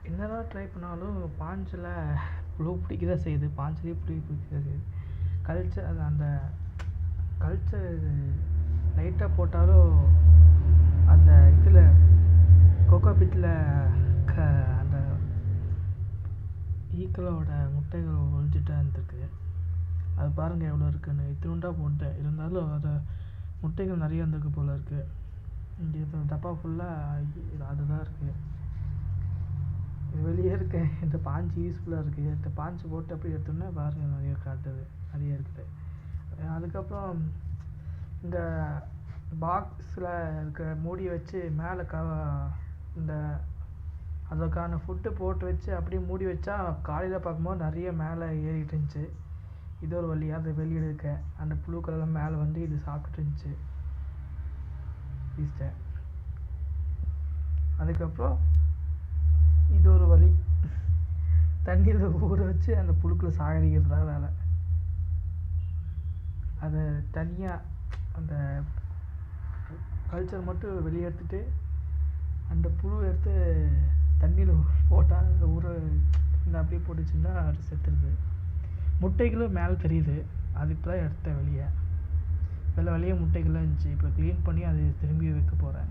என்னதான் ட்ரை பண்ணாலும் பாஞ்சில் புழு பிடிக்க தான் செய்யுது. பாஞ்சிலே புழு பிடிக்க தான் செய்யுது. கல்ச்சர் அது அந்த கல்ச்சர் லைட்டாக போட்டாலும் அந்த இதில் கோகோ பீட்டில் அந்த ஈக்களோட முட்டைகள் ஒழிஞ்சிட்டு இருந்திருக்கு. அது பாருங்கள் எவ்வளோ இருக்குன்னு. இத்தினுண்டா முட்டை இருந்தாலும் அதை முட்டைகள் நிறைய இருந்திருக்கு போல் இருக்குது. இங்கே டப்பா ஃபுல்லாக அதுதான் இருக்குது. இது வெளியே இருக்க இந்த பாஞ்சு யூஸ்ஃபுல்லாக இருக்குது. இந்த பாஞ்சு போட்டு அப்படி எடுத்தோம்னா பாருங்கள் நிறைய காட்டுது, நிறைய இருக்குது. அதுக்கப்புறம் இந்த பாக்ஸில் இருக்கிற மூடியை வச்சு மேலே இந்த அதுக்கான ஃபுட்டு போட்டு வச்சு அப்படியே மூடி வச்சா காலையில் பார்க்கும்போது நிறைய மேலே ஏறிட்டு இருந்துச்சு. இது ஒரு வழியாக அதை வெளியே இருக்க அந்த புழுக்களெல்லாம் மேலே வந்து இது சாப்பிட்டுட்டு இருந்துச்சு ஈஸ்ட்டை. அதுக்கப்புறம் இது ஒரு வழி, தண்ணியில் ஊற வச்சு அந்த புழுக்களை சாகடிக்கிறது தான் வேலை. அதை தனியாக அந்த கல்ச்சர் மட்டும் வெளியே எடுத்துட்டு அந்த புழு எடுத்து தண்ணியில் போட்டால் அந்த ஊற இந்த அப்படியே போட்டுச்சுன்னா அது செத்துருது. முட்டைகளும் மேலே தெரியுது. அது இப்போ தான் எடுத்தேன் வெளியே முட்டைகள்லாம் இருந்துச்சு. இப்போ க்ளீன் பண்ணி அது திரும்பி வைக்க போகிறேன்.